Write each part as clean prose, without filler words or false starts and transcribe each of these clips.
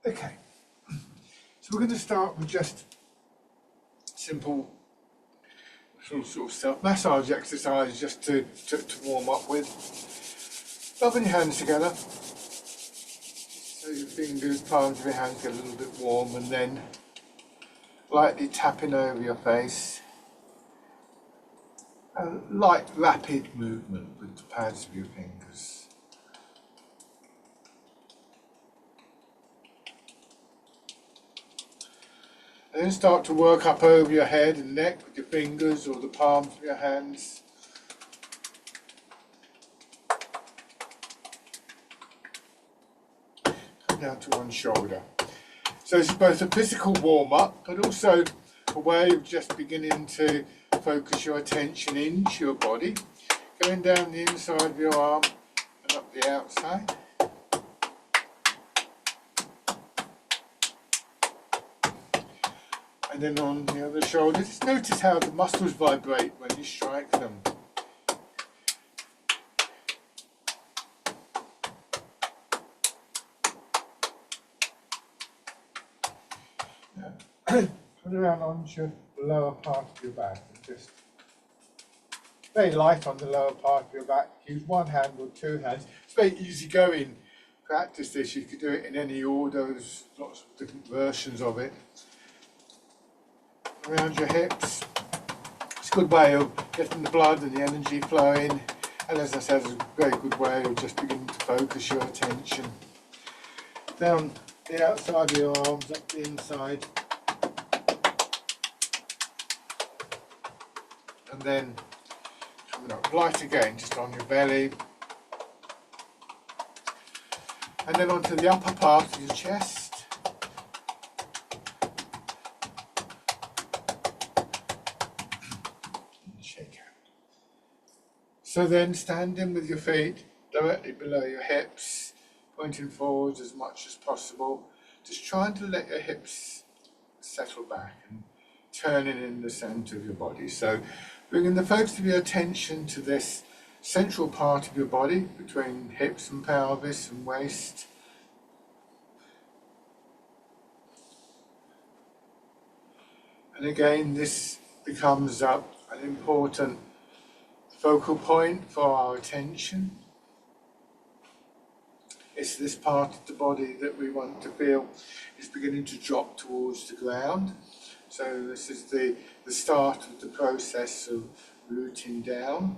Okay, so we're going to start with just simple sort of self-massage exercise just to warm up with. Rubbing your hands together so your fingers, palms of your hands get a little bit warm, and then lightly tapping over your face. A light rapid movement with the pads of your fingers. And then start to work up over your head and neck with your fingers or the palms of your hands. Come down to one shoulder. So it's both a physical warm-up, but also a way of just beginning to focus your attention into your body, going down the inside of your arm and up the outside. And then on the other shoulder, just notice how the muscles vibrate when you strike them. Now, put around onto the lower part of your back and just very light on the lower part of your back. Use one hand or two hands. It's very easy going. Practice this. You could do it in any order. There's lots of different versions of it. Around your hips. It's a good way of getting the blood and the energy flowing, and as I said, it's a very good way of just beginning to focus your attention. Down the outside of your arms, up the inside, and then coming up light again, just on your belly, and then onto the upper part of your chest. So then standing with your feet directly below your hips, pointing forwards as much as possible, just trying to let your hips settle back and turning in the centre of your body. So bringing the focus of your attention to this central part of your body between hips and pelvis and waist. And again, this becomes an important focal point for our attention. It's this part of the body that we want to feel is beginning to drop towards the ground. So this is the start of the process of rooting down,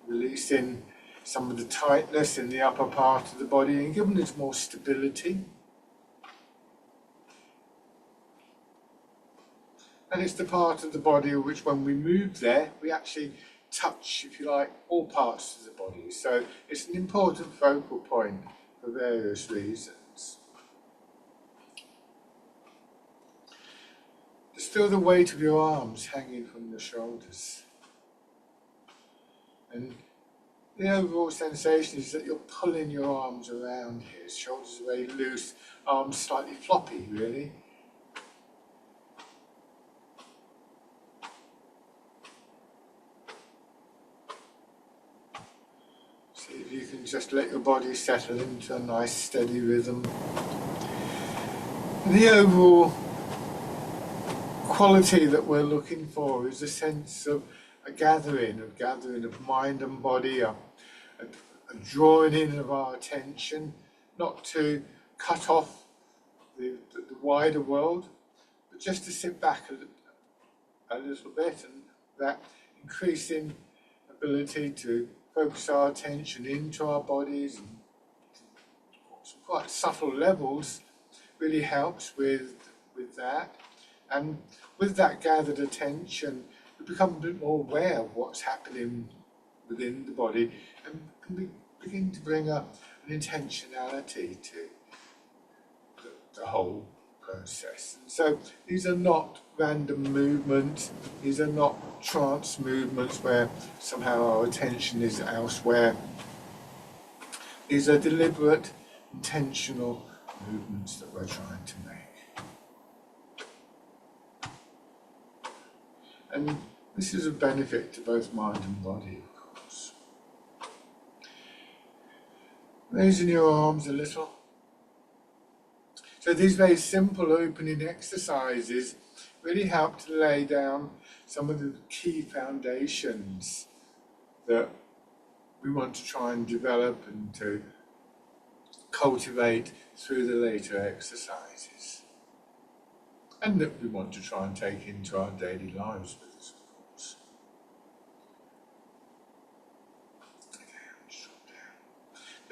releasing some of the tightness in the upper part of the body and giving it more stability. And it's the part of the body which, when we move there, we actually touch, if you like, all parts of the body. So it's an important focal point for various reasons. Just feel the weight of your arms hanging from your shoulders. And the overall sensation is that you're pulling your arms around here. Shoulders are very loose, arms slightly floppy, really. If you can just let your body settle into a nice steady rhythm. And the overall quality that we're looking for is a sense of a gathering of mind and body, a drawing in of our attention, not to cut off the wider world, but just to sit back a little bit, and that increasing ability to focus our attention into our bodies and some quite subtle levels really helps with that. And with that gathered attention, we become a bit more aware of what's happening within the body and can begin to bring an intentionality to the whole process. And so these are not random movements, these are not trance movements where somehow our attention is elsewhere. These are deliberate, intentional movements that we're trying to make. And this is a benefit to both mind and body, of course. Raising your arms a little. So these very simple opening exercises really help to lay down some of the key foundations that we want to try and develop and to cultivate through the later exercises, and that we want to try and take into our daily lives with us, of course.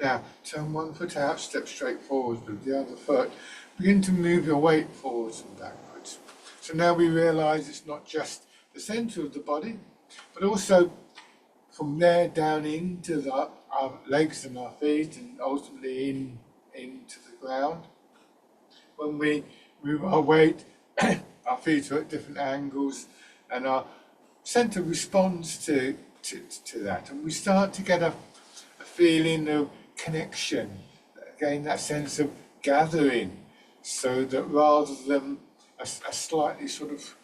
Now, turn one foot out, step straight forwards with the other foot. Begin to move your weight forwards and backwards. So now we realise it's not just the centre of the body, but also from there down into our legs and our feet, and ultimately into the ground. When we move our weight, our feet are at different angles, and our centre responds to that, and we start to get a feeling of connection, again that sense of gathering, so that rather than a slightly sort of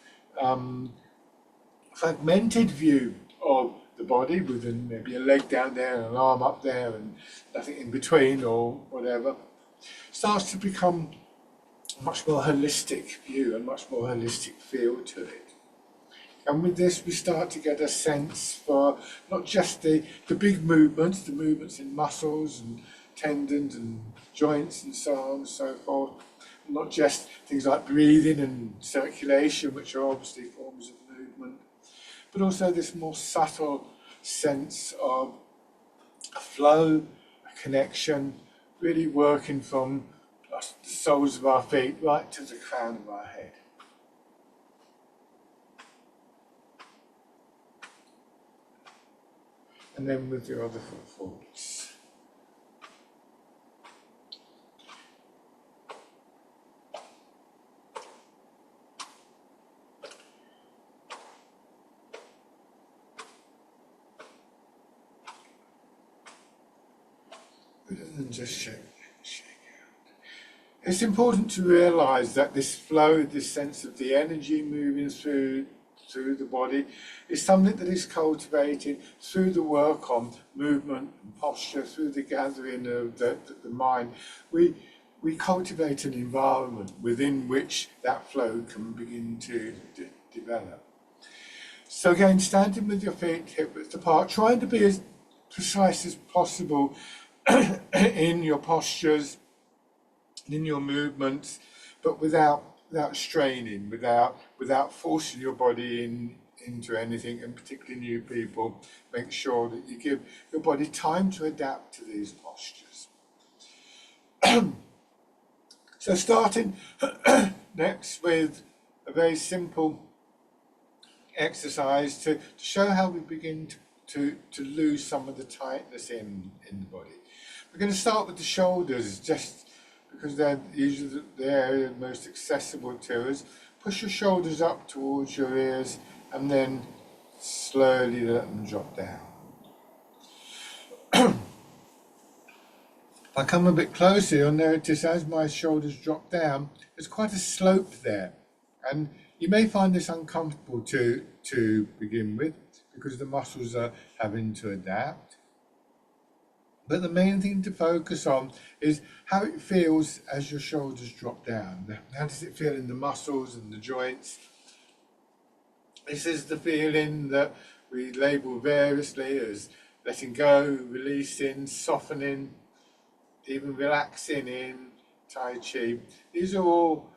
fragmented view of the body with maybe a leg down there and an arm up there and nothing in between or whatever, starts to become a much more holistic view, a much more holistic feel to it. And with this, we start to get a sense for not just the big movements, the movements in muscles and tendons and joints and so on and so forth, not just things like breathing and circulation, which are obviously forms of movement, but also this more subtle sense of a flow, a connection, really working from the soles of our feet right to the crown of our head. And then with your other foot forwards. Rather than just shake out. It's important to realise that this flow, this sense of the energy moving through the body, is something that is cultivated through the work on movement and posture, through the gathering of the mind. We cultivate an environment within which that flow can begin to develop. So again, standing with your feet hip width apart, trying to be as precise as possible in your postures, in your movements, but without straining, without forcing your body into anything, and particularly new people, make sure that you give your body time to adapt to these postures. So starting next with a very simple exercise to show how we begin to lose some of the tightness in the body. We're going to start with the shoulders, just because they're usually the area most accessible to us. Push your shoulders up towards your ears and then slowly let them drop down. If I come a bit closer, you'll notice as my shoulders drop down, there's quite a slope there. And you may find this uncomfortable to begin with, because the muscles are having to adapt. But the main thing to focus on is how it feels as your shoulders drop down. How does it feel in the muscles and the joints? This is the feeling that we label variously as letting go, releasing, softening, even relaxing in Tai Chi. These are all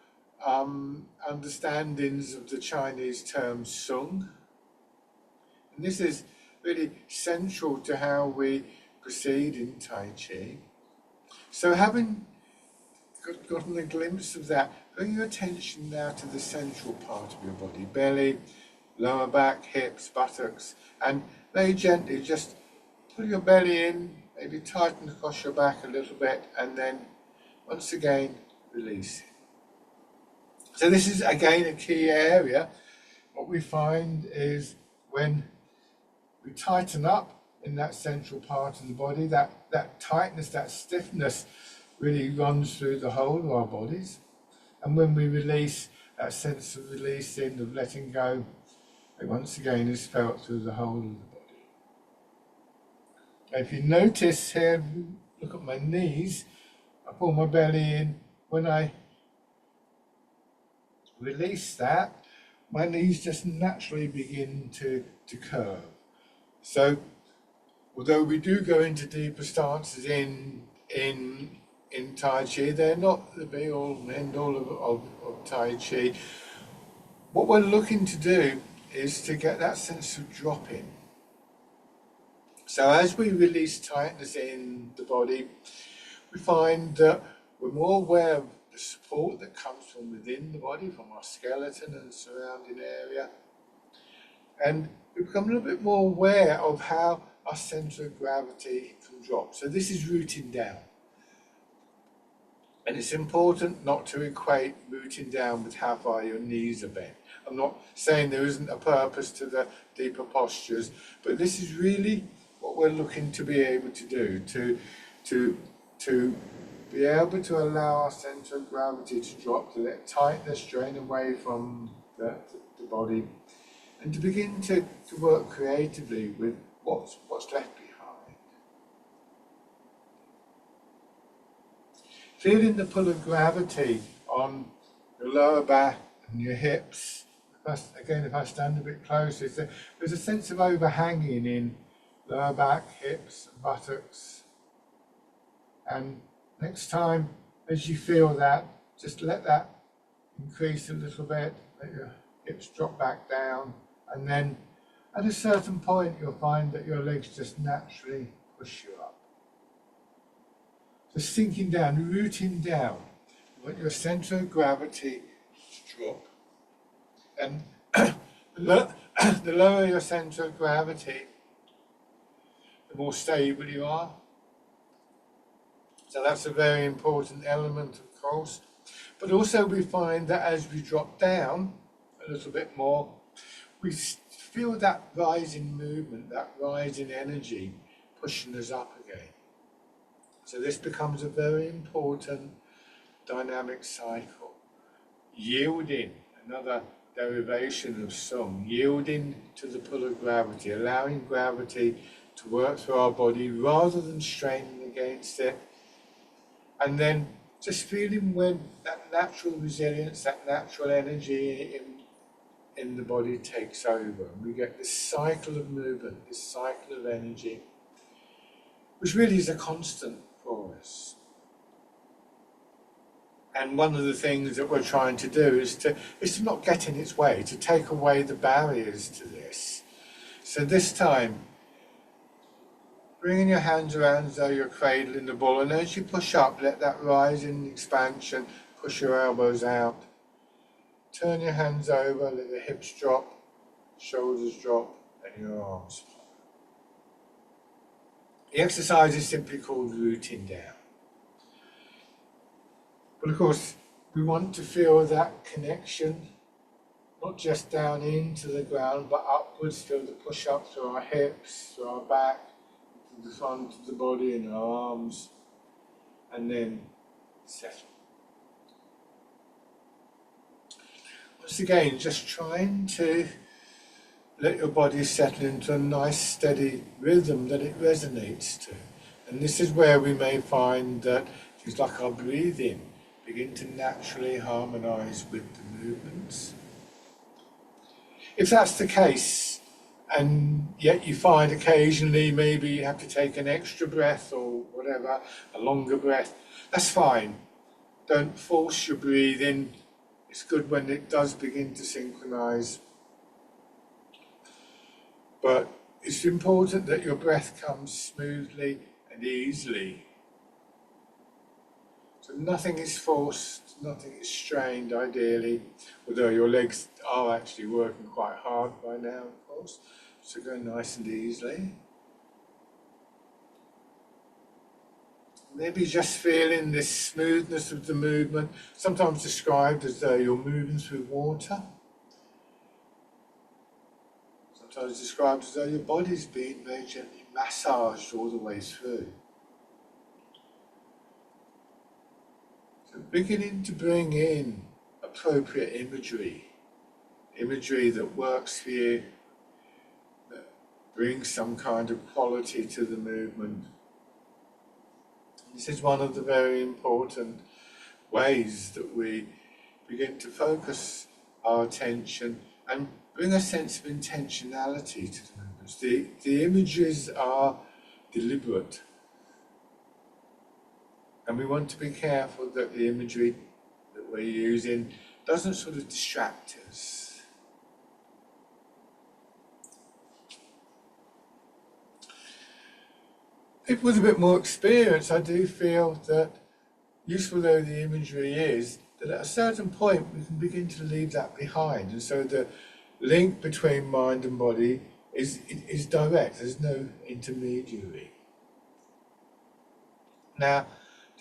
understandings of the Chinese term Sung. And this is really central to how we proceed in Tai Chi. So having gotten a glimpse of that, bring your attention now to the central part of your body, belly, lower back, hips, buttocks, and very gently just pull your belly in, maybe tighten across your back a little bit, and then once again release it. So this is again a key area. What we find is when we tighten up in that central part of the body, that tightness, that stiffness really runs through the whole of our bodies. And when we release, that sense of releasing, of letting go, it once again is felt through the whole of the body. Now, if you notice here, look at my knees, I pull my belly in. When I release that, my knees just naturally begin to curve. So although we do go into deeper stances in Tai Chi, they're not the be all and end all of Tai Chi. What we're looking to do is to get that sense of dropping. So as we release tightness in the body, we find that we're more aware of the support that comes from within the body, from our skeleton and surrounding area. And we become a little bit more aware of how our centre of gravity can drop. So this is rooting down. And it's important not to equate rooting down with how far your knees are bent. I'm not saying there isn't a purpose to the deeper postures, but this is really what we're looking to be able to do, to be able to allow our centre of gravity to drop, to let tightness drain away from the body, and to begin to work creatively with what's left behind. Feeling the pull of gravity on your lower back and your hips. If I stand a bit closer, there's a sense of overhanging in lower back, hips, and buttocks. And next time, as you feel that, just let that increase a little bit, let your hips drop back down, and then at a certain point, you'll find that your legs just naturally push you up. So sinking down, rooting down, you want your centre of gravity to drop. And the lower your centre of gravity, the more stable you are. So that's a very important element, of course. But also we find that as we drop down a little bit more, we feel that rise in movement, that rise in energy pushing us up again. So this becomes a very important dynamic cycle. Yielding, another derivation of sung, yielding to the pull of gravity, allowing gravity to work through our body rather than straining against it. And then just feeling when that natural resilience, that natural energy in the body takes over. And we get this cycle of movement, this cycle of energy, which really is a constant for us. And one of the things that we're trying to do is to not get in its way, to take away the barriers to this. So this time, bringing your hands around as though you're cradling the bull, and as you push up, let that rise in expansion, push your elbows out. Turn your hands over, let the hips drop, shoulders drop, and your arms fall. The exercise is simply called rooting down. But of course, we want to feel that connection, not just down into the ground, but upwards, feel the push up through our hips, through our back, to the front of the body and our arms, and then settle. Once again, just trying to let your body settle into a nice steady rhythm that it resonates to. And this is where we may find that things like our breathing begin to naturally harmonise with the movements. If that's the case, and yet you find occasionally maybe you have to take an extra breath or whatever, a longer breath, that's fine. Don't force your breathing. It's good when it does begin to synchronise. But it's important that your breath comes smoothly and easily. So nothing is forced, nothing is strained ideally, although your legs are actually working quite hard by now, of course. So go nice and easily. Maybe just feeling this smoothness of the movement, sometimes described as though you're moving through water. Sometimes described as though your body's being very gently massaged all the way through. So beginning to bring in appropriate imagery that works for you, that brings some kind of quality to the movement. This is one of the very important ways that we begin to focus our attention and bring a sense of intentionality to the movements. The images are deliberate, and we want to be careful that the imagery that we're using doesn't sort of distract us. People with a bit more experience, I do feel that, useful though the imagery is, that at a certain point we can begin to leave that behind, and so the link between mind and body is direct. There's no intermediary. Now,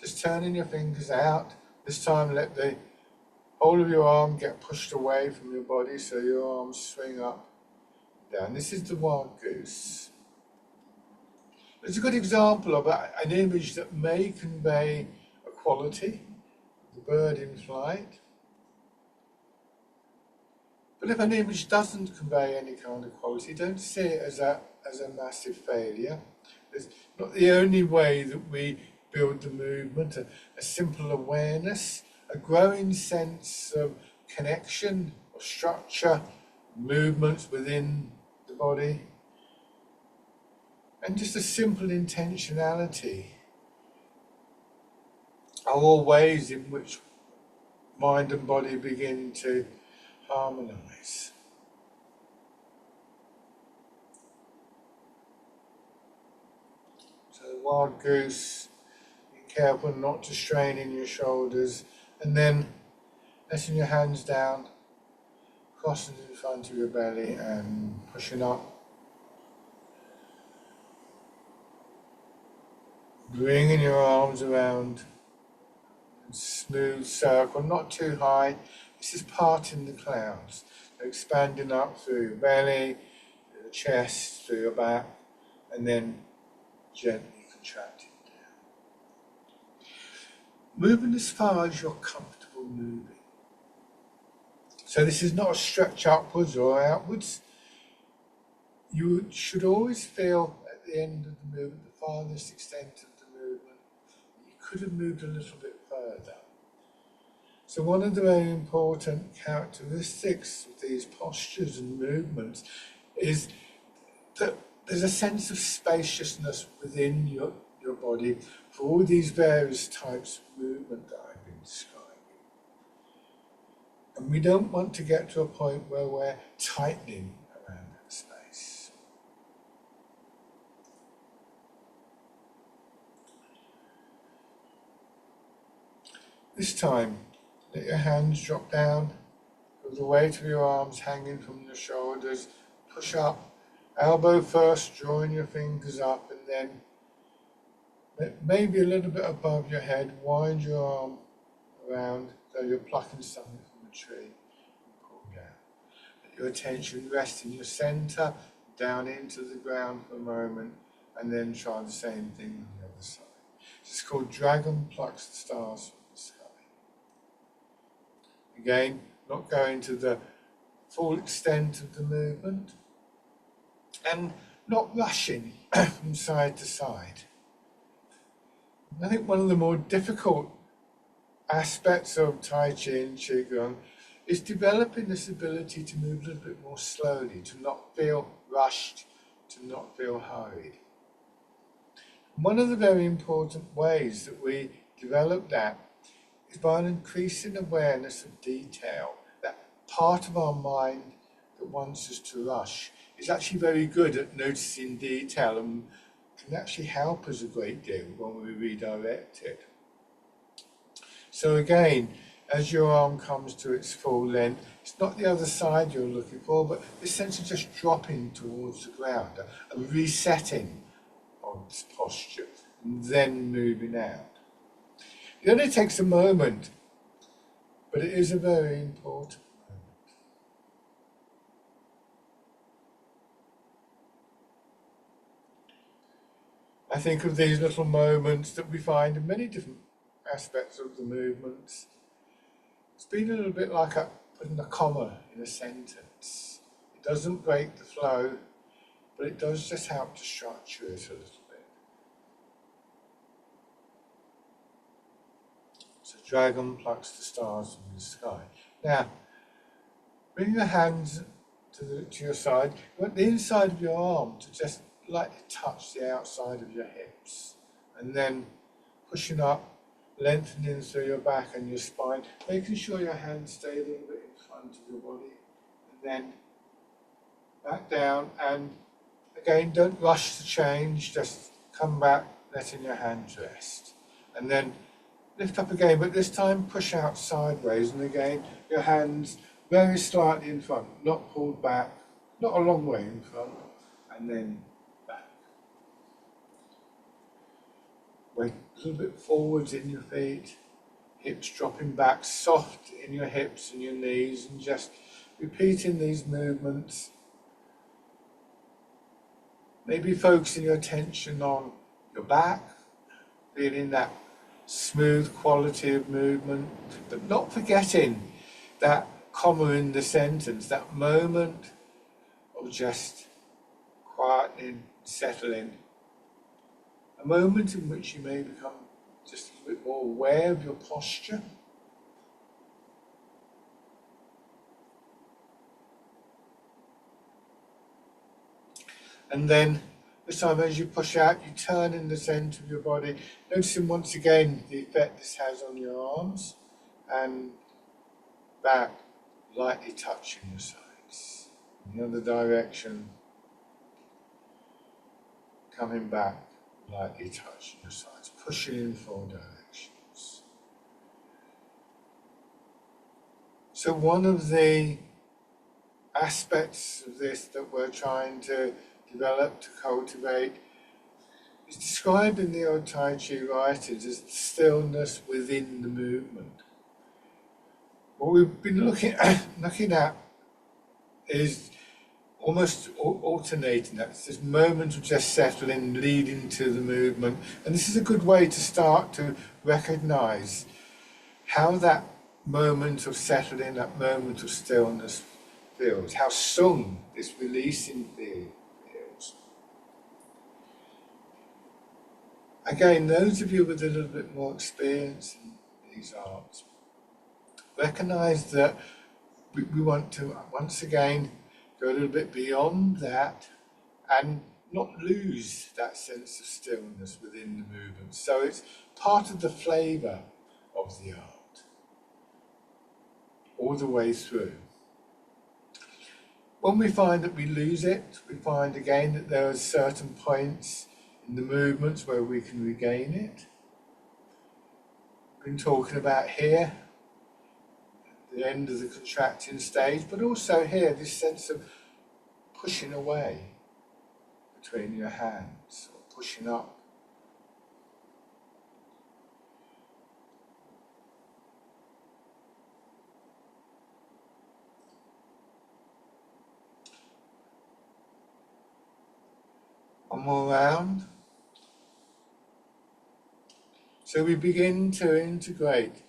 just turning your fingers out. This time let the whole of your arm get pushed away from your body, so your arms swing up and down. This is the wild goose. It's a good example of an image that may convey a quality, the bird in flight. But if an image doesn't convey any kind of quality, don't see it as a massive failure. It's not the only way that we build the movement, a simple awareness, a growing sense of connection or structure, movements within the body, and just a simple intentionality are all ways in which mind and body begin to harmonize. So the wild goose, be careful not to strain in your shoulders, and then letting your hands down, crossing in front of your belly and pushing up. Bringing your arms around, smooth circle, not too high. This is parting the clouds, expanding up through your belly, through the chest, through your back, and then gently contracting down. Moving as far as you're comfortable moving. So this is not a stretch upwards or outwards. You should always feel at the end of the movement, the farthest extent of the movement, you could have moved a little bit further. So one of the very important characteristics of these postures and movements is that there's a sense of spaciousness within your body for all these various types of movement that I've been describing. And we don't want to get to a point where we're tightening around that space. This time, let your hands drop down, with the weight of your arms hanging from your shoulders. Push up, elbow first, drawing your fingers up, and then maybe a little bit above your head, wind your arm around so you're plucking something from a tree and pull down. Let your attention rest in your center, down into the ground for a moment, and then try the same thing on the other side. It's called Dragon Plucks the Stars from the Sky. Again, not going to the full extent of the movement, and not rushing from side to side. I think one of the more difficult aspects of Tai Chi and Qigong is developing this ability to move a little bit more slowly, to not feel rushed, to not feel hurried. One of the very important ways that we develop that is by an increasing awareness of detail. That part of our mind that wants us to rush is actually very good at noticing detail and can actually help us a great deal when we redirect it. So again, as your arm comes to its full length, it's not the other side you're looking for, but this sense of just dropping towards the ground, a resetting of this posture, and then moving out. It only takes a moment, but it is a very important moment. I think of these little moments that we find in many different aspects of the movements. It's been a little bit like putting a comma in a sentence. It doesn't break the flow, but it does just help to structure it a little bit. So Dragon Plucks the Stars from the Sky. Now, bring your hands to your side. You want the inside of your arm to just lightly touch the outside of your hips. And then pushing up, lengthening through your back and your spine, making sure your hands stay a little bit in front of your body. And then back down, and again, don't rush to change, just come back, letting your hands rest. And then lift up again, but this time push out sideways, and again, your hands very slightly in front, not pulled back, not a long way in front, and then back. Weight a little bit forwards in your feet, hips dropping back, soft in your hips and your knees, and just repeating these movements. Maybe focusing your attention on your back, feeling that smooth quality of movement, but not forgetting that comma in the sentence, that moment of just quietening, settling, a moment in which you may become just a bit more aware of your posture. And then this time as you push out, you turn in the centre of your body, noticing once again the effect this has on your arms, and back, lightly touching your sides. In the other direction, coming back, lightly touching your sides, pushing in 4 directions. So one of the aspects of this that we're trying to develop, to cultivate, is described in the old Tai Chi writings as the stillness within the movement. What we've been looking at is almost alternating that. It's this moment of just settling, leading to the movement. And this is a good way to start to recognize how that moment of settling, that moment of stillness feels, how sung this releasing feels. Again, those of you with a little bit more experience in these arts, recognize that we want to, once again, go a little bit beyond that and not lose that sense of stillness within the movement. So it's part of the flavour of the art, all the way through. When we find that we lose it, we find again that there are certain points in the movements where we can regain it. We've been talking about here, the end of the contracting stage, but also here, this sense of pushing away between your hands, or pushing up. One more round. So we begin to integrate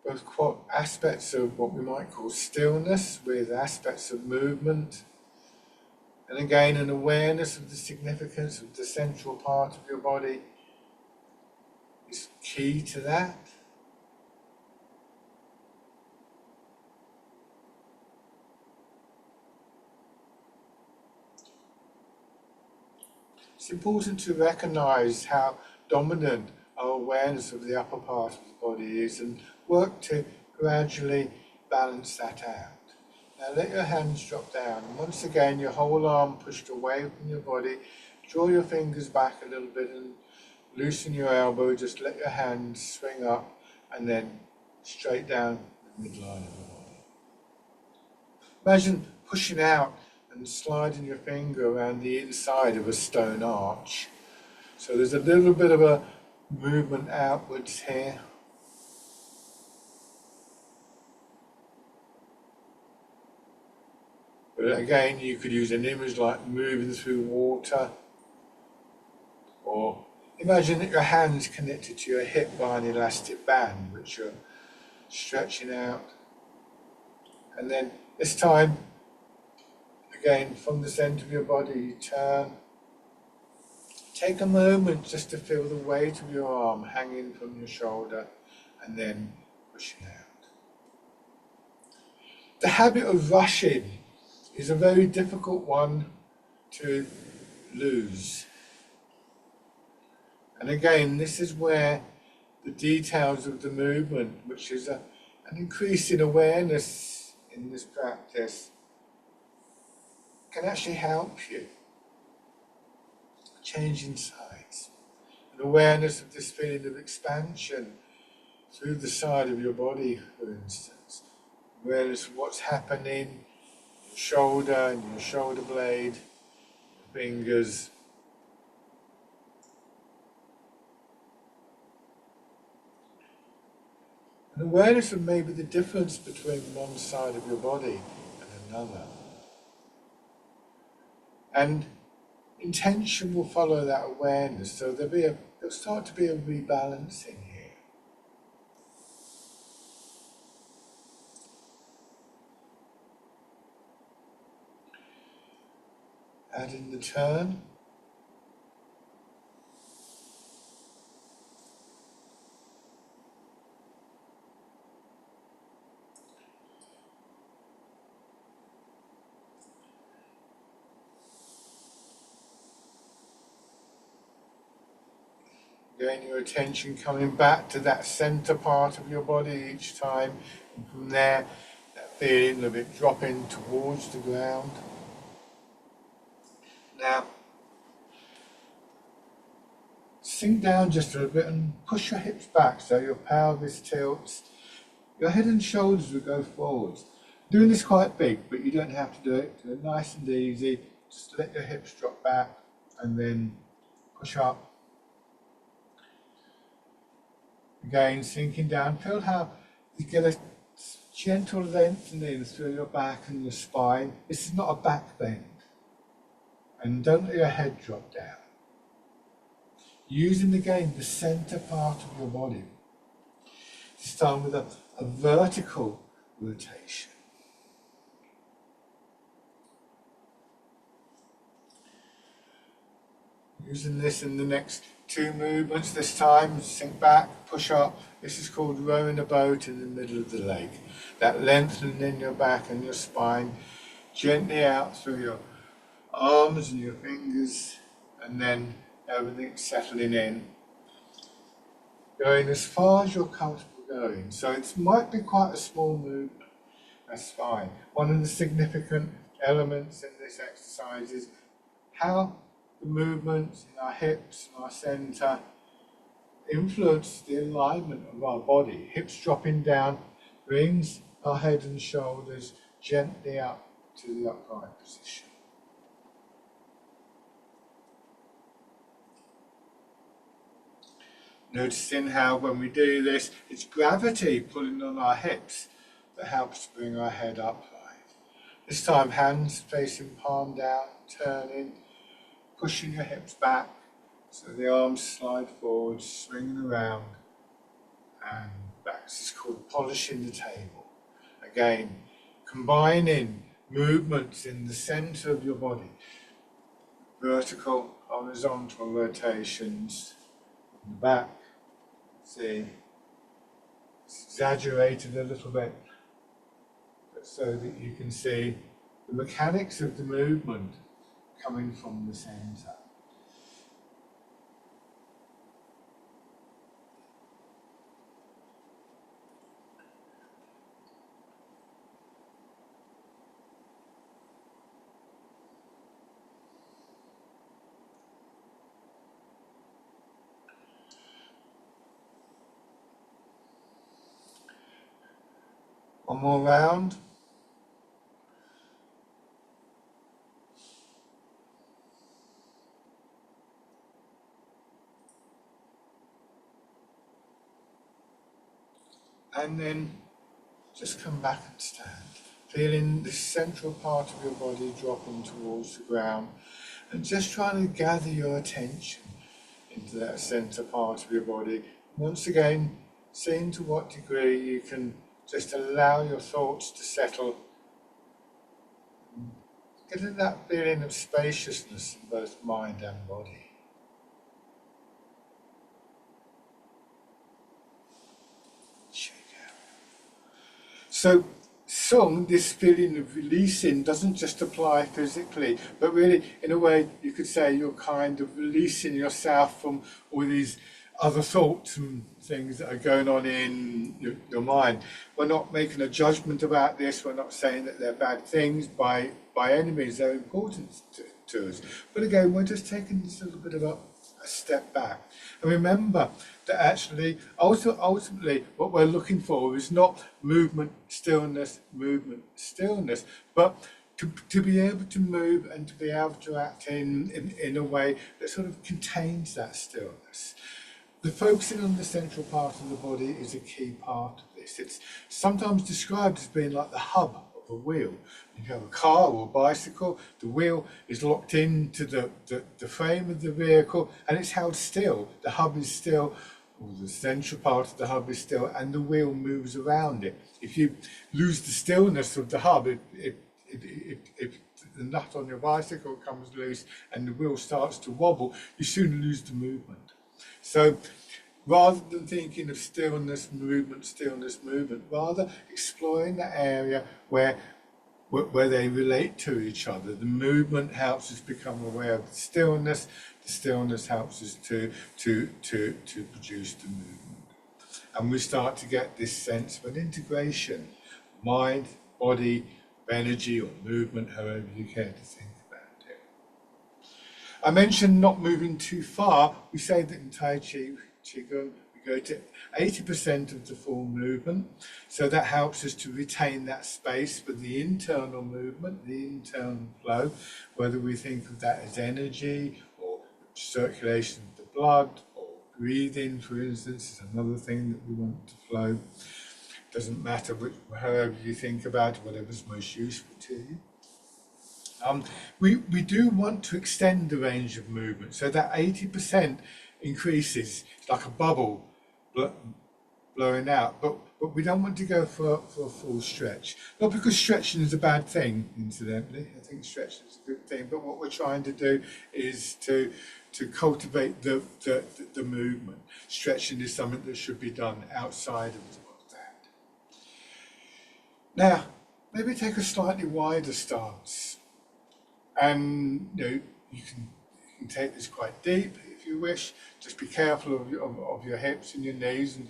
both aspects of what we might call stillness with aspects of movement, and again an awareness of the significance of the central part of your body is key to that. It's important to recognize how dominant our awareness of the upper part of the body is and work to gradually balance that out. Now let your hands drop down, and once again your whole arm pushed away from your body. Draw your fingers back a little bit and loosen your elbow. Just let your hands swing up and then straight down the midline of the body. Imagine pushing out and sliding your finger around the inside of a stone arch. So there's a little bit of a movement outwards here. But again, you could use an image like moving through water, or imagine that your hands connected to your hip by an elastic band, which you're stretching out. And then this time, again, from the centre of your body, you turn. Take a moment just to feel the weight of your arm hanging from your shoulder and then pushing out. The habit of rushing is a very difficult one to lose. And again, this is where the details of the movement, which is an increase in awareness in this practice, can actually help you. Change in size. An awareness of this feeling of expansion through the side of your body, for instance. Awareness of what's happening in your shoulder and your shoulder blade, your fingers. An awareness of maybe the difference between one side of your body and another. And intention will follow that awareness, so there'll start to be a rebalancing here. Adding the turn. Again, your attention coming back to that center part of your body each time. And from there, that feeling of it dropping towards the ground. Now, sink down just a little bit and push your hips back so your pelvis tilts. Your head and shoulders will go forwards. Doing this quite big, but you don't have to do it. Do it nice and easy. Just let your hips drop back and then push up. Again, sinking down. Feel how you get a gentle lengthening through your back and your spine. This is not a back bend. And don't let your head drop down. Using again the center part of your body. This time with a vertical rotation. Using this in the next two movements this time, sink back, push up. This is called rowing a boat in the middle of the lake. That lengthening in your back and your spine, gently out through your arms and your fingers, and then everything settling in. Going as far as you're comfortable going. So it might be quite a small movement, that's fine. One of the significant elements in this exercise is how the movements in our hips and our centre influence the alignment of our body. Hips dropping down brings our head and shoulders gently up to the upright position. Noticing how when we do this, it's gravity pulling on our hips that helps to bring our head upright. This time, hands facing palm down, turning, pushing your hips back so the arms slide forward, swinging around and back. This is called polishing the table. Again, combining movements in the center of your body, vertical, horizontal rotations in the back. See, it's exaggerated a little bit, but so that you can see the mechanics of the movement coming from the center. One more round. And then just come back and stand, feeling the central part of your body dropping towards the ground and just trying to gather your attention into that center part of your body. Once again, seeing to what degree you can just allow your thoughts to settle, getting that feeling of spaciousness in both mind and body. So sung, this feeling of releasing doesn't just apply physically, but really, in a way, you could say you're kind of releasing yourself from all these other thoughts and things that are going on in your mind. We're not making a judgment about this. We're not saying that they're bad things by any means. They're important to us. But again, we're just taking this little bit of a step back. And remember that actually, ultimately, what we're looking for is not movement, stillness, but to be able to move and to be able to act in a way that sort of contains that stillness. The focusing on the central part of the body is a key part of this. It's sometimes described as being like the hub of a wheel. You have a car or a bicycle, the wheel is locked into the frame of the vehicle and it's held still. The hub is still, or the central part of the hub is still, and the wheel moves around it. If you lose the stillness of the hub, if the nut on your bicycle comes loose and the wheel starts to wobble, you soon lose the movement. So rather than thinking of stillness, movement, rather exploring the area where they relate to each other. The movement helps us become aware of the stillness helps us to produce the movement. And we start to get this sense of an integration, mind, body, energy or movement, however you care to think about it. I mentioned not moving too far. We say that in Tai Chi, Qigong, we go to 80% of the full movement. So that helps us to retain that space for the internal movement, the internal flow, whether we think of that as energy or circulation of the blood or breathing, for instance, is another thing that we want to flow. Doesn't matter however you think about it, whatever's most useful to you. We do want to extend the range of movement, so that 80% increases. It's like a bubble blowing out, but we don't want to go for a full stretch. Not because stretching is a bad thing, incidentally. I think stretching is a good thing, but what we're trying to do is to cultivate the movement. Stretching is something that should be done outside of that. Now, maybe take a slightly wider stance. And you can take this quite deep if you wish. Just be careful of your hips and your knees, and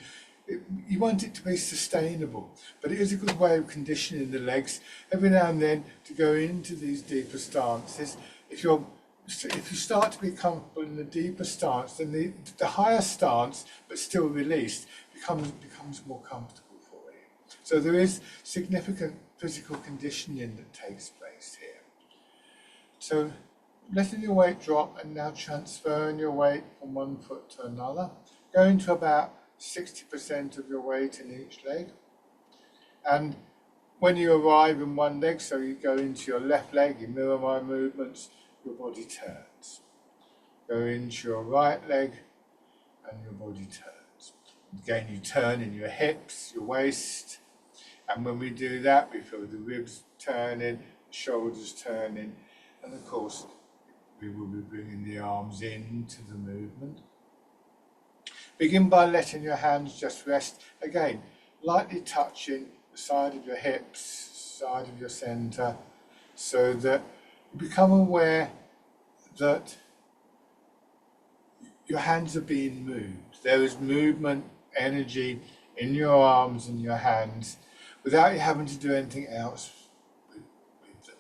you want it to be sustainable. But it is a good way of conditioning the legs every now and then to go into these deeper stances. If you start to be comfortable in the deeper stance, then the higher stance, but still released, becomes more comfortable for you. So there is significant physical conditioning that takes place here. So letting your weight drop and now transferring your weight from one foot to another, going to about 60% of your weight in each leg. And when you arrive in one leg, so you go into your left leg, you mirror my movements, your body turns. Go into your right leg and your body turns. Again, you turn in your hips, your waist, and when we do that, we feel the ribs turning, the shoulders turning, and of course, we will be bringing the arms into the movement. Begin by letting your hands just rest. Again, lightly touching the side of your hips, side of your center, so that you become aware that your hands are being moved. There is movement, energy in your arms and your hands without you having to do anything else with them.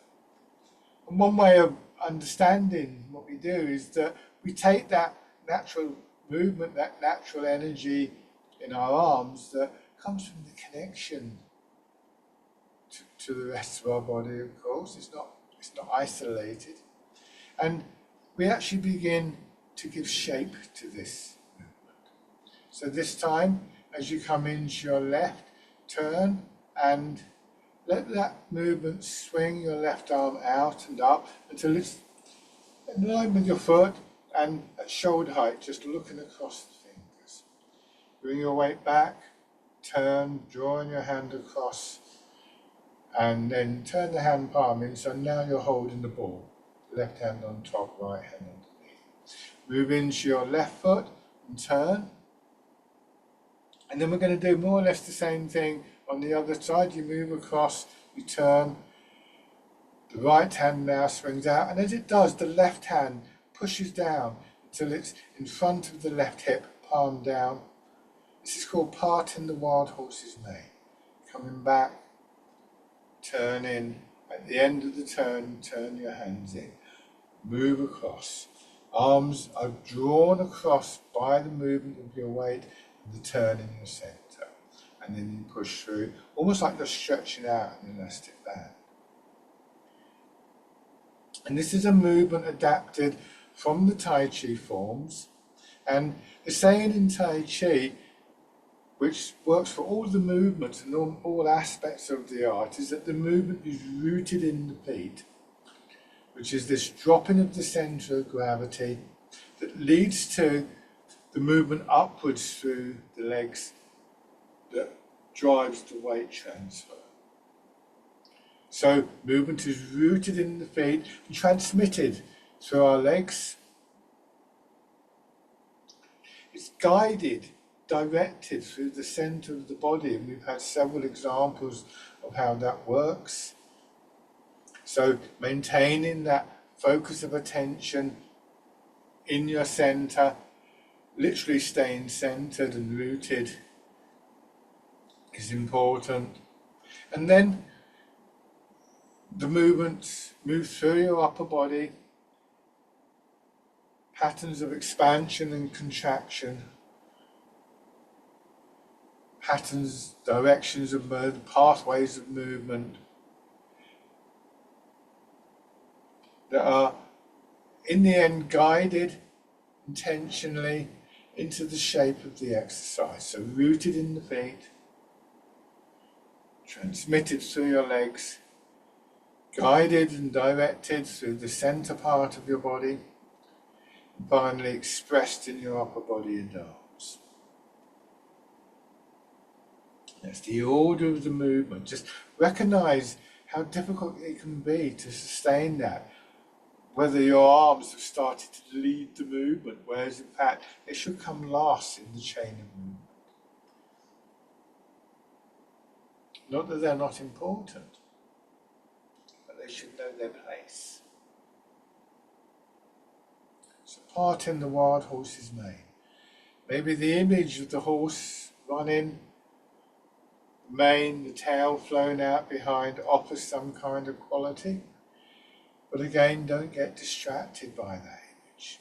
And one way of understanding what we do is that we take that natural movement, that natural energy in our arms that comes from the connection to the rest of our body, of course. It's not isolated. And we actually begin to give shape to this movement. So this time, as you come into your left, turn and let that movement swing your left arm out and up until it's in line with your foot and at shoulder height, just looking across the fingers. Bring your weight back, turn, drawing your hand across, and then turn the hand palm in, so now you're holding the ball. Left hand on top, right hand underneath. Move into your left foot and turn. And then we're going to do more or less the same thing On the other side, you move across, you turn, the right hand now swings out, and as it does, the left hand pushes down until it's in front of the left hip, palm down. This is called parting the wild horse's mane. Coming back, turning, at the end of the turn, turn your hands in, move across. Arms are drawn across by the movement of your weight and the turn in your centre. And then you push through, almost like you're stretching out an elastic band. And this is a movement adapted from the Tai Chi forms. And the saying in Tai Chi, which works for all the movements and all aspects of the art, is that the movement is rooted in the feet, which is this dropping of the centre of gravity that leads to the movement upwards through the legs that drives the weight transfer. So movement is rooted in the feet and transmitted through our legs. It's guided, directed through the centre of the body, and we've had several examples of how that works. So maintaining that focus of attention in your centre, literally staying centred and rooted, is important. And then the movements move through your upper body, patterns of expansion and contraction, patterns, directions of movement, pathways of movement that are in the end guided intentionally into the shape of the exercise. So rooted in the feet, transmitted through your legs, guided and directed through the centre part of your body, and finally expressed in your upper body and arms. That's the order of the movement. Just recognise how difficult it can be to sustain that, whether your arms have started to lead the movement, whereas in fact they should come last in the chain of movement. Not that they're not important, but they should know their place. So parting the wild horse's mane. Maybe the image of the horse running, the mane, the tail flowing out behind offers some kind of quality. But again, don't get distracted by that image.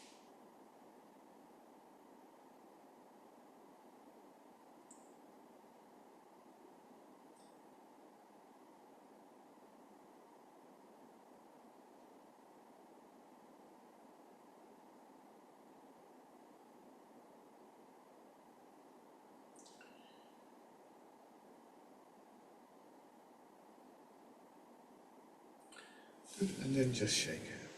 And then just shake it.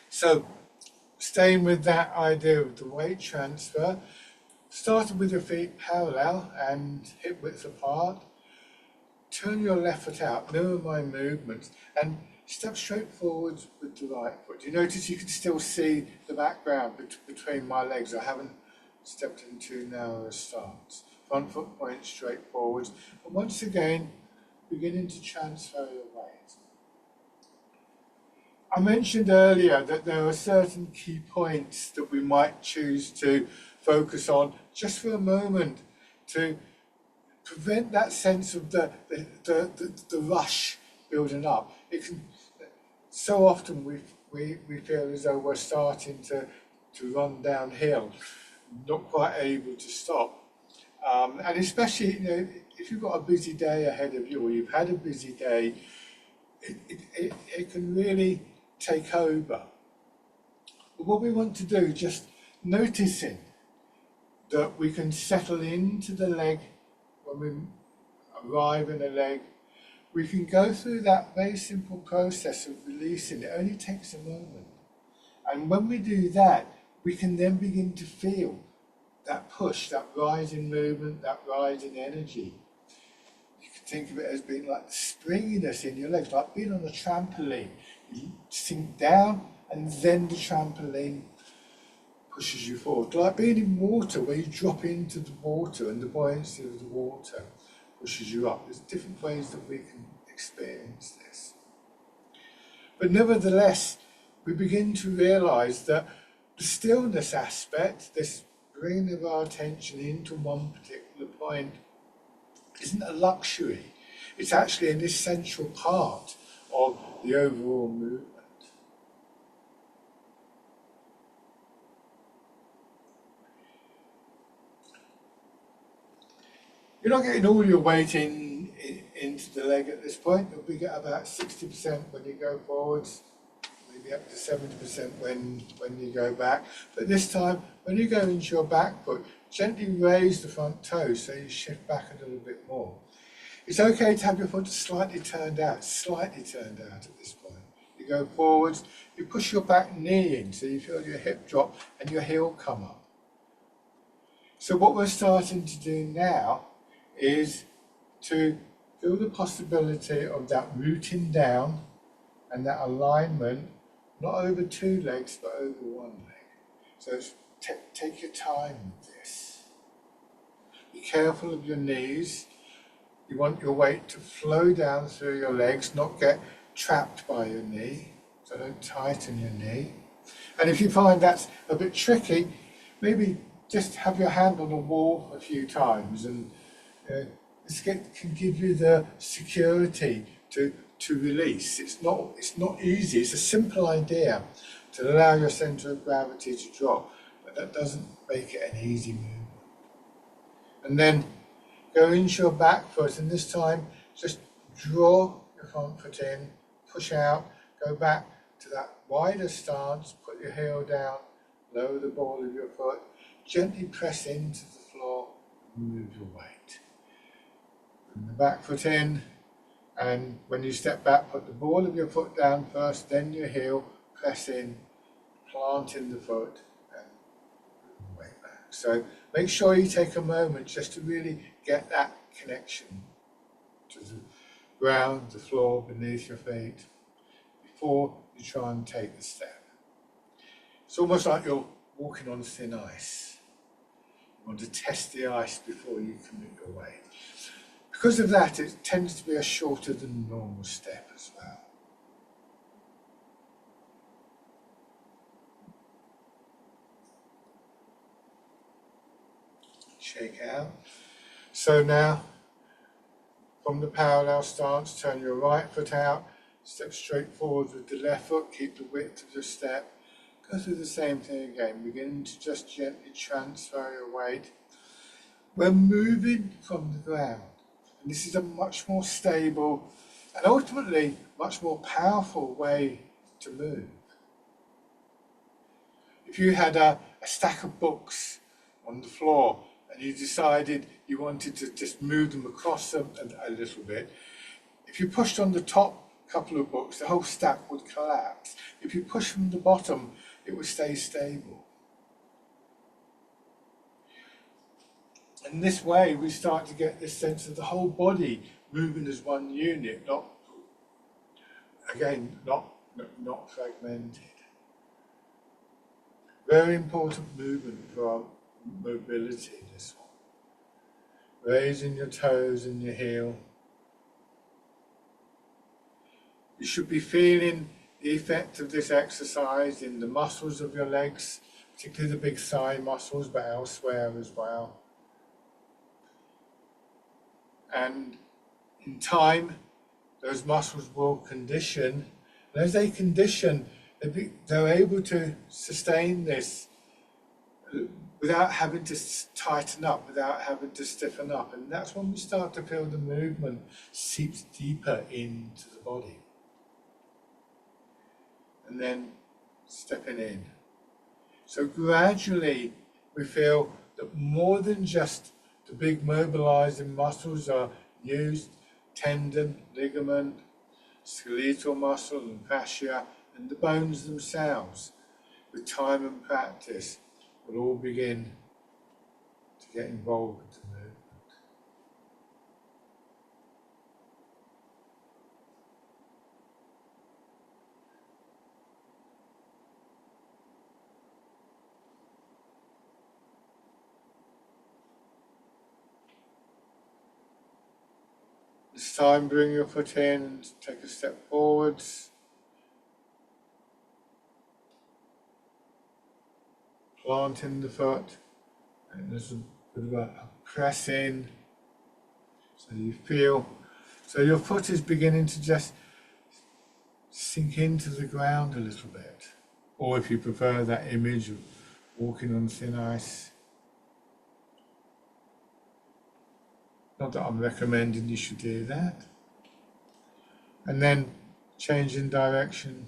So, staying with that idea of the weight transfer, starting with your feet parallel and hip width apart, turn your left foot out, mirror my movements, and step straight forwards with the right foot. You notice you can still see the background between my legs. I haven't stepped into narrow stance. Front foot points straight forwards, and once again, beginning to transfer your weight. I mentioned earlier that there are certain key points that we might choose to focus on just for a moment to prevent that sense of the rush building up. It can, so often we feel as though we're starting to run downhill, not quite able to stop. And especially, if you've got a busy day ahead of you, or you've had a busy day, it can really take over. But what we want to do, just noticing that we can settle into the leg when we arrive in the leg, we can go through that very simple process of releasing. It only takes a moment. And when we do that, we can then begin to feel that push, that rise in movement, that rise in energy. You can think of it as being like the springiness in your legs, like being on a trampoline. You sink down and then the trampoline pushes you forward. Like being in water, where you drop into the water and the buoyancy of the water pushes you up. There's different ways that we can experience this. But nevertheless, we begin to realise that the stillness aspect, this bringing of our attention into one particular point, isn't a luxury. It's actually an essential part of the overall movement. You're not getting all your weight into the leg at this point. You'll be at about 60% when you go forwards, maybe up to 70% when you go back. But this time, when you go into your back foot, gently raise the front toes so you shift back a little bit more. It's okay to have your foot slightly turned out at this point. You go forwards, you push your back knee in so you feel your hip drop and your heel come up. So what we're starting to do now is to feel the possibility of that rooting down and that alignment, not over two legs, but over one leg. So take your time with this. Be careful of your knees. You want your weight to flow down through your legs, not get trapped by your knee. So don't tighten your knee. And if you find that's a bit tricky, maybe just have your hand on the wall a few times, and this can give you the security to release. It's not easy. It's a simple idea to allow your centre of gravity to drop, but that doesn't make it an easy movement. And then go into your back foot, and this time just draw your front foot in, push out, go back to that wider stance, put your heel down, lower the ball of your foot, gently press into the floor and move your weight. Bring the back foot in, and when you step back, put the ball of your foot down first, then your heel, press in, plant in the foot, and move the weight back. So make sure you take a moment just to really get that connection to the ground, the floor beneath your feet, before you try and take the step. It's almost like you're walking on thin ice. You want to test the ice before you commit your weight. Because of that, it tends to be a shorter than normal step as well. Shake out. So now, from the parallel stance, turn your right foot out, step straight forward with the left foot, keep the width of your step. Go through the same thing again. Begin to just gently transfer your weight. We're moving from the ground. And this is a much more stable and ultimately much more powerful way to move. If you had a stack of books on the floor and you decided you wanted to just move them across them a little bit, if you pushed on the top couple of books, the whole stack would collapse. If you push from the bottom, it would stay stable. In this way, we start to get this sense of the whole body moving as one unit, not fragmented. Very important movement for our mobility, this one. Raising your toes and your heel. You should be feeling the effect of this exercise in the muscles of your legs, particularly the big thigh muscles, but elsewhere as well. And in time, those muscles will condition, and as they condition, they're able to sustain this without having to tighten up, without having to stiffen up. And that's when we start to feel the movement seeps deeper into the body. And then stepping in. So gradually we feel that more than just the big mobilizing muscles are used, tendon, ligament, skeletal muscle and fascia, and the bones themselves, with time and practice, will all begin to get involved with the movement. This time bring your foot in and take a step forwards. Planting the foot, and there's a bit of a press in, so you feel, so your foot is beginning to just sink into the ground a little bit, or if you prefer that image of walking on thin ice. Not that I'm recommending you should do that. And then changing direction.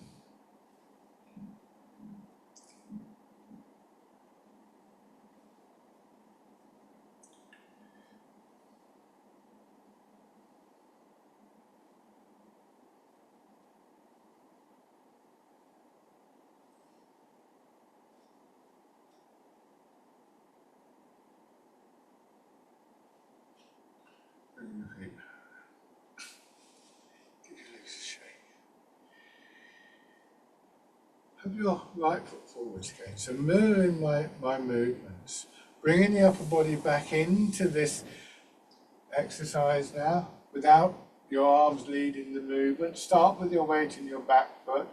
Give your legs a shake. Have your right foot forwards again. So mirroring my movements. Bringing the upper body back into this exercise now, without your arms leading the movement. Start with your weight in your back foot.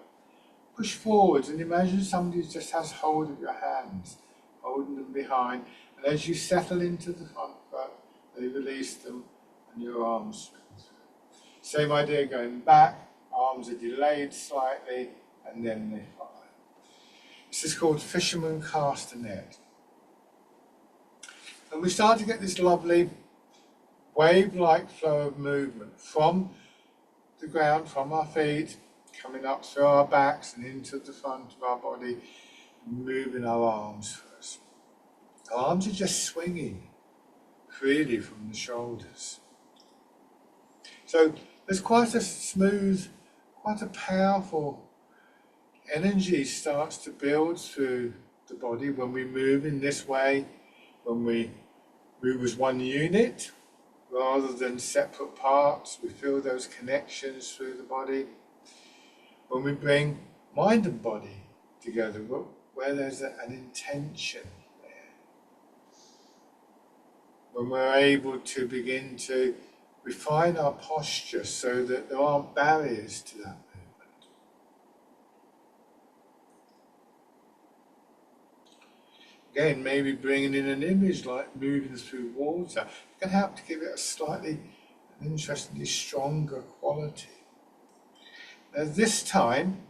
Push forwards and imagine somebody just has hold of your hands, holding them behind. And as you settle into the front foot, they release them and your arms swing through. Same idea going back, arms are delayed slightly and then they follow. This is called fisherman castanet. And we start to get this lovely wave-like flow of movement from the ground, from our feet, coming up through our backs and into the front of our body, moving our arms first. Our arms are just swinging freely from the shoulders. So there's quite a smooth, quite a powerful energy starts to build through the body when we move in this way, when we move as one unit rather than separate parts. We feel those connections through the body. When we bring mind and body together, where there's an intention there. When we're able to begin to refine our posture so that there aren't barriers to that movement. Again, maybe bringing in an image like moving through water can help to give it a slightly, interestingly stronger quality. Now this time,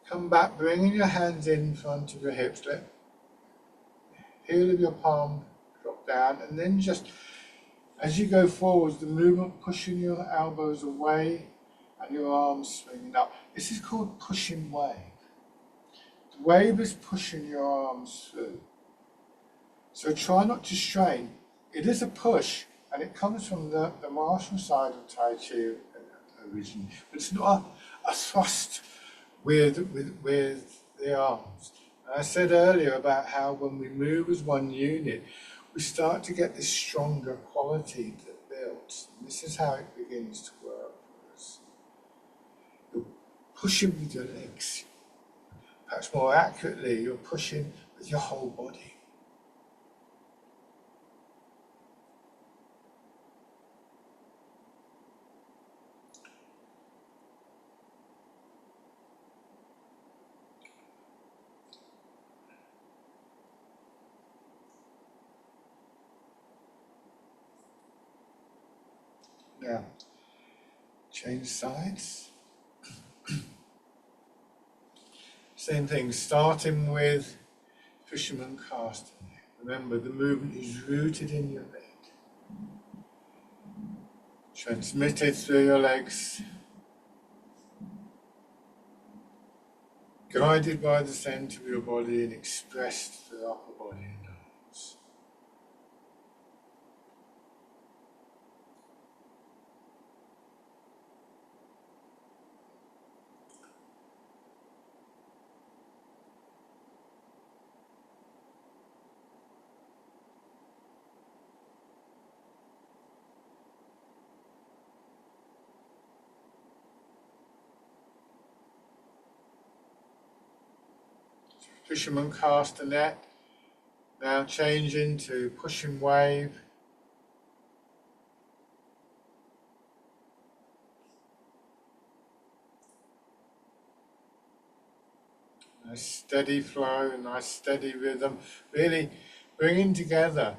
come back, bringing your hands in front of your hips, let the heel of your palm drop down, and then just as you go forwards, the movement pushing your elbows away and your arms swinging up. This is called pushing wave. The wave is pushing your arms through. So try not to strain. It is a push, and it comes from the martial side of Tai Chi originally, but it's not a thrust with the arms. And I said earlier about how when we move as one unit, we start to get this stronger quality that builds. And this is how it begins to work for us. You're pushing with your legs. Perhaps more accurately, you're pushing with your whole body. Now, change sides. Same thing, starting with fisherman casting. Remember, the movement is rooted in your leg. Transmitted through your legs. Guided by the centre of your body and expressed through the upper body and arms. Fisherman cast a net, now change into pushing wave. Nice steady flow, nice steady rhythm, really bringing together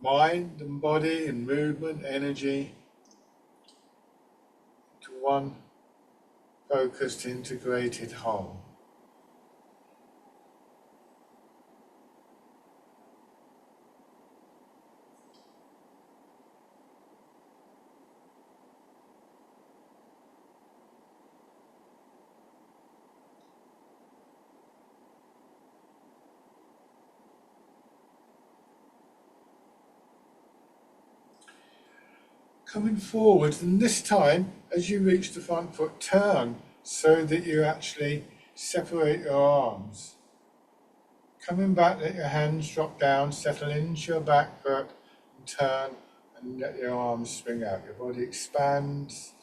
mind and body and movement, energy to one focused, integrated whole. Coming forward, and this time, as you reach the front foot, turn so that you actually separate your arms. Coming back, let your hands drop down, settle into your back foot, and turn, and let your arms swing out. Your body expands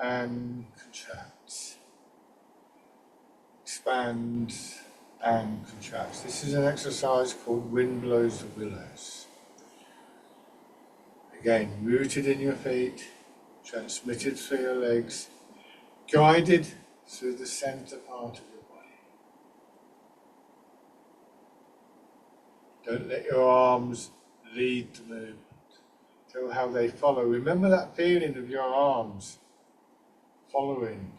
and contracts. Expands and contracts. This is an exercise called Wind Blows the Willows. Again, rooted in your feet, transmitted through your legs, guided through the center part of your body. Don't let your arms lead the movement. Feel how they follow. Remember that feeling of your arms following.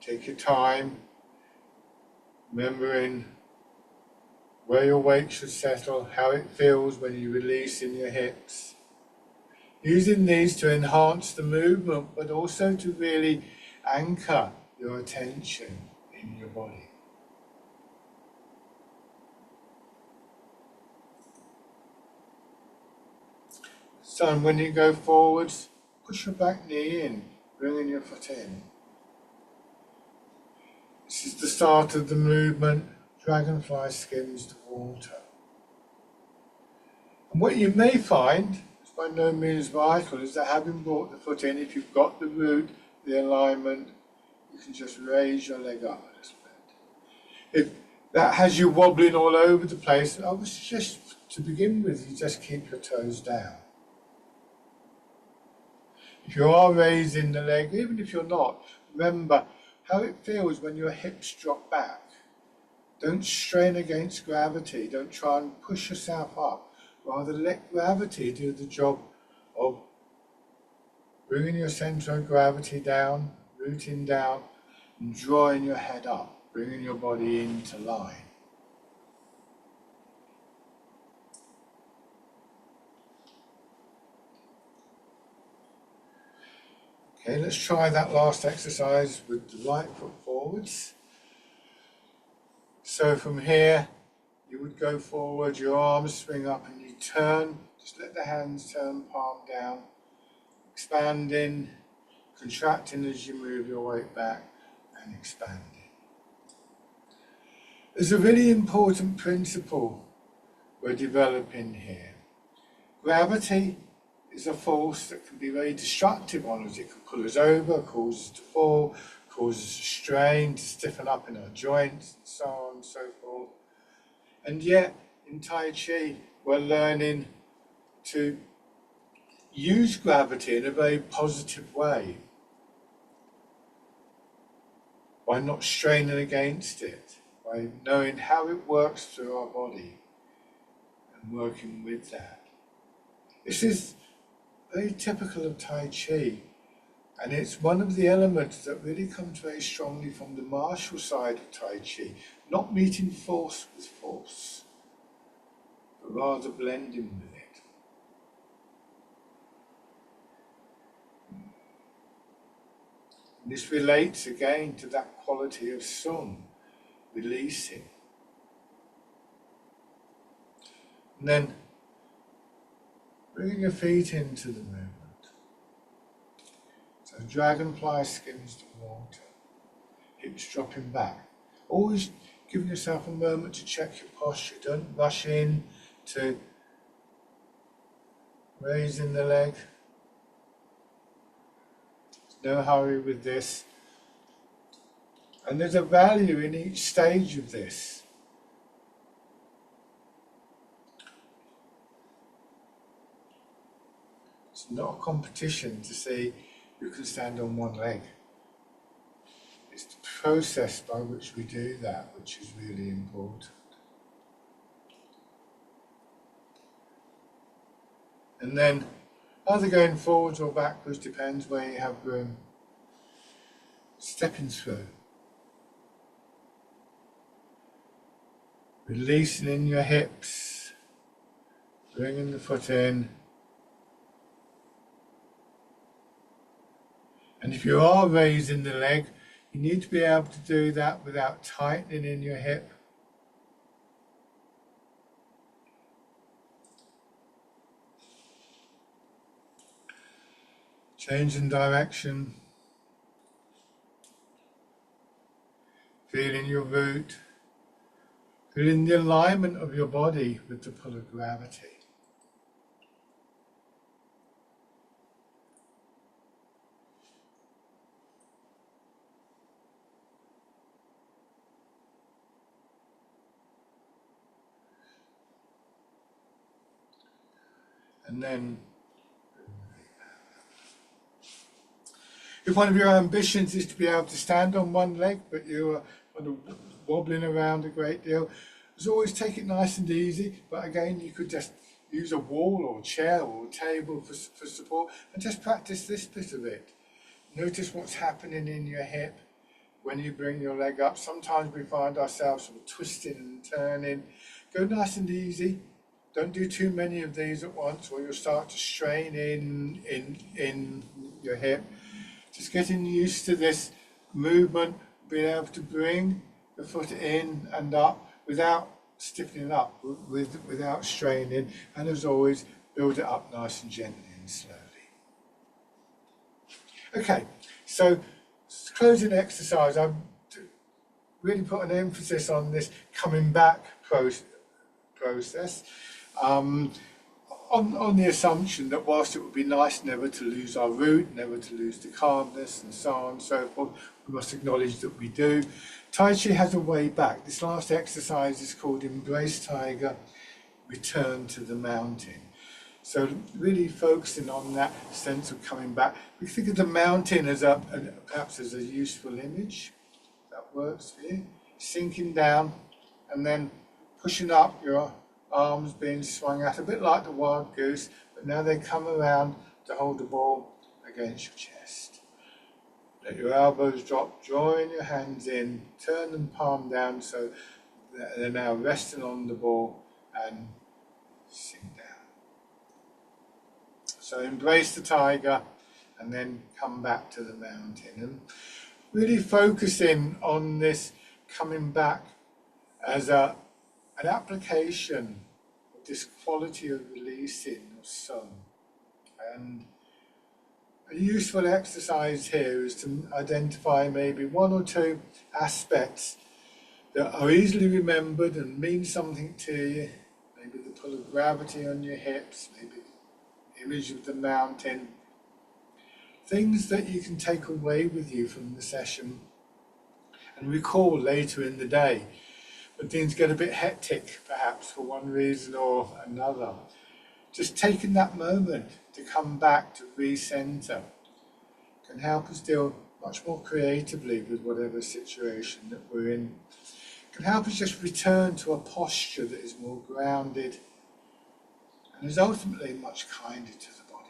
Take your time, remembering where your weight should settle, how it feels when you release in your hips. Using these to enhance the movement, but also to really anchor your attention in your body. So when you go forwards, push your back knee in, bringing your foot in. This is the start of the movement. Dragonfly skims the water. And what you may find, it's by no means vital, is that having brought the foot in, if you've got the root, the alignment, you can just raise your leg up a little bit. If that has you wobbling all over the place, I would suggest to begin with, you just keep your toes down. If you are raising the leg, even if you're not, remember how it feels when your hips drop back. Don't strain against gravity. Don't try and push yourself up. Rather let gravity do the job of bringing your center of gravity down, rooting down, and drawing your head up, bringing your body into line. Okay, let's try that last exercise with the right foot forwards. So from here, you would go forward, your arms swing up and you turn. Just let the hands turn palm down, expanding, contracting as you move your weight back and expanding. There's a really important principle we're developing here. Gravity is a force that can be very destructive on us. It can pull us over, cause us to fall, cause us to strain, to stiffen up in our joints, and so on and so forth. And yet, in Tai Chi, we're learning to use gravity in a very positive way by not straining against it, by knowing how it works through our body and working with that. This is very typical of Tai Chi, and it's one of the elements that really comes very strongly from the martial side of Tai Chi, not meeting force with force, but rather blending with it. And this relates again to that quality of Sung, releasing. And then bringing your feet into the movement. So dragonfly skims the water, hips dropping back. Always giving yourself a moment to check your posture. Don't rush in to raising the leg. There's no hurry with this. And there's a value in each stage of this. not a competition to see who can stand on one leg. It's the process by which we do that which is really important. And then either going forwards or backwards, depends where you have room. Stepping through. Releasing in your hips. Bringing the foot in. And if you are raising the leg, you need to be able to do that without tightening in your hip. Changing direction. Feeling your root. Feeling the alignment of your body with the pull of gravity. And then, if one of your ambitions is to be able to stand on one leg, but you are kind of wobbling around a great deal, as always take it nice and easy. But again, you could just use a wall or a chair or a table for support and just practice this bit of it. Notice what's happening in your hip when you bring your leg up. Sometimes we find ourselves sort of twisting and turning. Go nice and easy. Don't do too many of these at once or you'll start to strain in your hip. Just getting used to this movement, being able to bring the foot in and up without stiffening up, without straining, and as always, build it up nice and gently and slowly. Okay, so closing exercise, I've really put an emphasis on this coming back process. On the assumption that whilst it would be nice never to lose our root, never to lose the calmness and so on and so forth, we must acknowledge that we do. Tai Chi has a way back. This last exercise is called Embrace Tiger, Return to the Mountain. So really focusing on that sense of coming back. We think of the mountain as perhaps as a useful image. That works for you. Sinking down and then pushing up, your arms being swung out, a bit like the wild goose, but now they come around to hold the ball against your chest. Let your elbows drop, drawing your hands in, turn them palm down so that they're now resting on the ball and sink down. So embrace the tiger and then come back to the mountain. And really focusing on this coming back as an application of this quality of releasing of sun. And a useful exercise here is to identify maybe one or two aspects that are easily remembered and mean something to you. Maybe the pull of gravity on your hips, maybe the image of the mountain. Things that you can take away with you from the session and recall later in the day. When things get a bit hectic, perhaps for one reason or another. Just taking that moment to come back, to recenter, can help us deal much more creatively with whatever situation that we're in. Can help us just return to a posture that is more grounded and is ultimately much kinder to the body.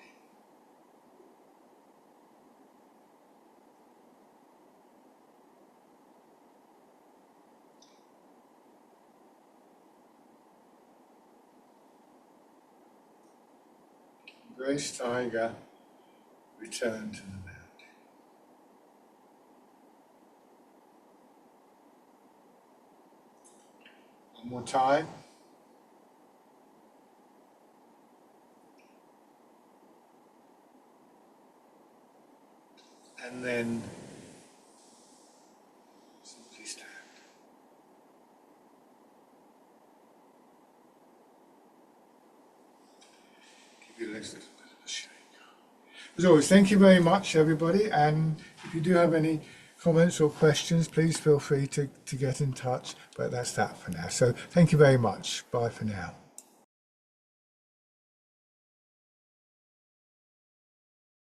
Embrace tiger, return to the mountain. One more time. And then simply stand. Give your legs a little bit of a shake. As always, thank you very much, everybody. And if you do have any comments or questions, please feel free to get in touch. But that's that for now. So thank you very much. Bye for now.